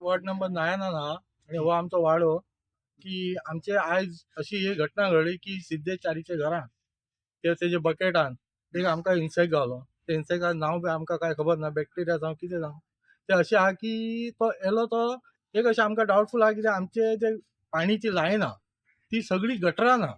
Ward number 9 हा आणि हो आमचो वाडो की आमचे आयज अशी ही घटना घडली की सिद्धेश चारीचे घरान ते तेजे बकेटान एक आमकां इन्सेक्ट गावलो. ते इन्सेक्टान नांव बी आमकां काय खबर ना, बॅक्टेरिया जावं कितें जावं ते अशें आहा की तो येलो तो एक अशें आमकां डावटफूल आहा कित्याक आमचे जे पाणीची लायन आहा ती सगळी गटरान आहा.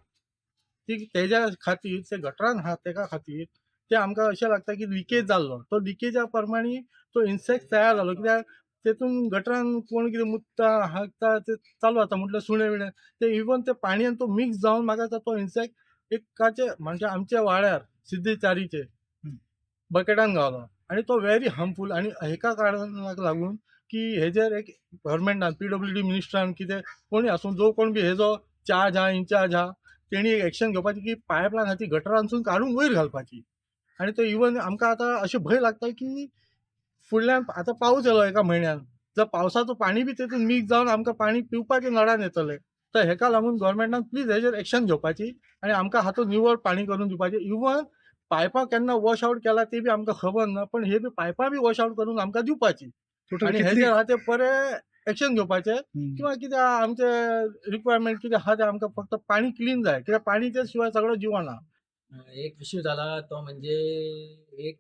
ती तेज्या खातीर ते गटरान आहा तेका खातीर ते आमकां अशें लागता की लिकेज जाल्लो. तो लिकेजा प्रमाणे तो इन्सेक्ट तयार जालो कित्याक तेतून गटरान कोण कितें मुतता हागता ते चालू आसा म्हटल्यार सुणे बिणे ते इवन ते पाणयान तो मिक्स जावन म्हाका दिसता तो इन्सेक्ट एकाचे म्हणजे आमच्या वाड्यार सिद्धेश चारीचे बकेटान गावलो आणि तो व्हेरी हार्मफूल आणि हेका कारणाक लागून की हेजेर एक गव्हर्मेंटान PWD मिनिस्टरान कितें कोणी आसूं जो कोण बी हेजो चार्ज आहा इन्चार्ज आहा तेणी एक एक्शन घेवपाची की पायपलायन ती गटरांसून काडून वयर घालपाची आणि तो इवन आमकां आतां अशें भंय लागता की फुडल्यान आतां पावस येयलो एका म्हयन्यान जर पावसाचो पाणी बी तेतून मिक्स जावन आमकां पाणी पिवपाच्या नळान येतले तर हेका लागून गव्हर्मेंटान प्लीज हेजेर एक्शन घेवपाची आणि आमकां हातूंत निवळ पाणी करून दिवपाचें. इवन पायपां केन्ना वॉश आउट केला ते बी आमकां खबर ना पण हे बी पायपां बी वॉश आउट करून आमकां दिवपाची आणि हेजेर आहा ते बरें एक्शन घेवपाचें किंवा कितें आमचे रिक्वायरमेंट कितें आहा ते आमकां फक्त पाणी क्लीन जाय कित्याक पाणीच्या शिवाय सगळो जिवन आहा. एक इश्यू झाला तो म्हणजे एक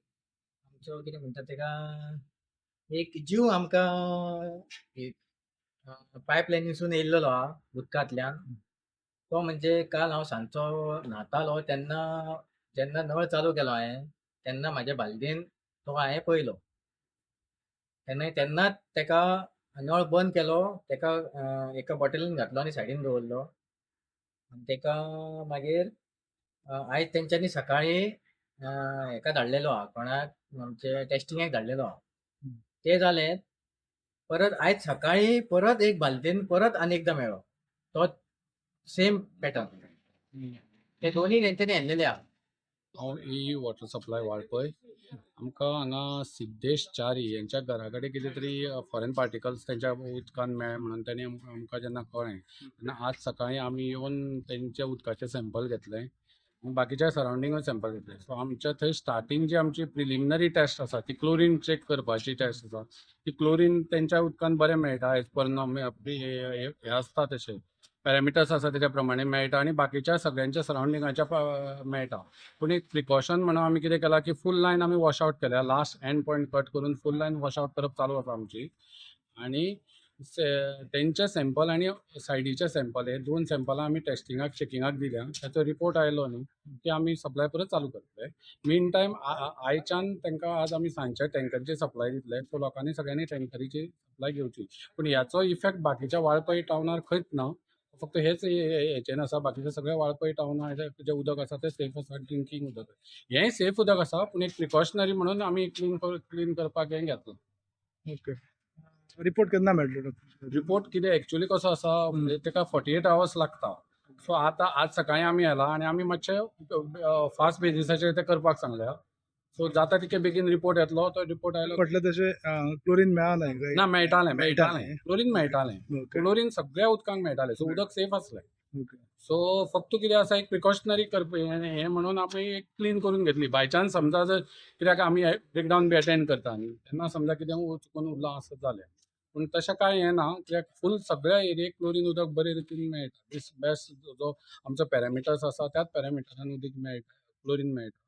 आमचो कितें म्हणटा तेका एक जीव आमकां पायपलायनीसून येयल्लो हा उदकांतल्यान. तो म्हणजे काल हांव सांजचो न्हातालो तेन्ना जेन्ना नळ चालू केलो हांवें तेन्ना म्हाज्या बालदेन तो हांवें पळयलो. तेन्नाच तेका नळ बंद केलो, तेका एका बॉटलीन घातलो आनी सायडीन दवरलो. आनी तेका मागीर आयज तेंच्यांनी सकाळी हेका धाडलेलो आहा कोणाक आमचे टेस्टिंगेक धाडलेलो आहा. ते जालें परत आयज सकाळी परत एक बालदेन परत आनी एकदां मेळ्ळो तो सेम पॅटर्न. ते दोन्ही तेंच्यांनी हाडलेले आहा. हांव वॉटर सप्लाय वाळपय. आमकां हांगा सिद्धेश च्यारी यांच्या घरा कडेन कितें तरी फॉरेन पार्टिकल्स तेंच्या उदकान मेळ्ळे म्हणून तेणी आमकां जेन्ना कळ्ळें तेन्ना आज सकाळीं आमी येवन तेंच्या उदकाचे सॅम्पल घेतले. बाकीच्या सरावंडिंगूय सॅम्पल घेतले. सो आमच्या थंय स्टार्टींग जी आमची प्रिलिमिनरी टेस्ट आसा ती क्लोरीन चेक करपाची टेस्ट आसा. ती क्लोरीन तेंच्या उदकान बरें मेळटा एज पर हे आसता तशें पॅरामिटर्स आसा तेच्या प्रमाणे मेळटा आनी बाकीच्या सगळ्यांच्या सरावंडिंगाच्या मेळटा. पूण एक प्रिकॉशन म्हणून आमी कितें केलां की फूल लायन आमी वॉश आउट केल्या. लास्ट एंड पॉयंट कट करून फूल लायन वॉश आउट करप चालू आसा आमची. आनी तेंचे सॅम्पल आनी सायडीचे सॅम्पल हे दोन सॅम्पलां आमी टेस्टिंगाक चेकिंगाक दिल्या. ताचो रिपोर्ट आयलो न्ही की आमी सप्लाय परत चालू करतले. मीन टायम आयच्यान तांकां आज आमी सांजचे टँकरची सप्लाय दितले. सो लोकांनी सगळ्यांनी टँकरीची सप्लाय घेवची. पूण ह्याचो इफेक्ट बाकीच्या वाळपय टावनार खंयच ना. फक्त हेच हेचेन आसा. बाकीचे सगळे वाळपय टावना जे उदक आसा ते सेफ आसा. ड्रिंकींग उदक हेंय सेफ उदक आसा पूण एक प्रिकॉशनरी म्हणून आमी क्लीन करपाक हें घेतलो. ओके. रिपोर्ट केन्ना मेळटलो? रिपोर्ट कितें एक्चुअली कसो आसा तेका 48 आवर्स लागता. सो आतां आज सकाळीं आमी येला आनी आमी मातशे फास्ट बेजिसाचेर ते करपाक सांगल्या. सो जाता तितके बेगीन रिपोर्ट येतलो. तो रिपोर्ट आयलो म्हटलं तशें क्लोरीन मेळना ना मेळटालें क्लोरीन मेळटालें. ओके. क्लोरीन सगळ्या उदकांक मेळटालें. सो उदक सेफ आसलें. ओके. सो फक्त कितें आसा एक प्रिकॉशनरी हें म्हणून आमी क्लीन करून घेतली. बाय चान्स समजा जर कित्याक आमी ब्रेकडावन बी अटेंड करता न्ही तेन्ना समजा कितें चुकून उरलां आसत जालें. पूण तशें कांय हें ना कित्याक फूल सगळ्या एरियेक क्लोरीन उदक बरे रितीन मेळटा. बेस्ट जो आमचो पॅरामिटर्स आसा त्याच पॅरामिटरान उदक मेळटा क्लोरीन मेळटा.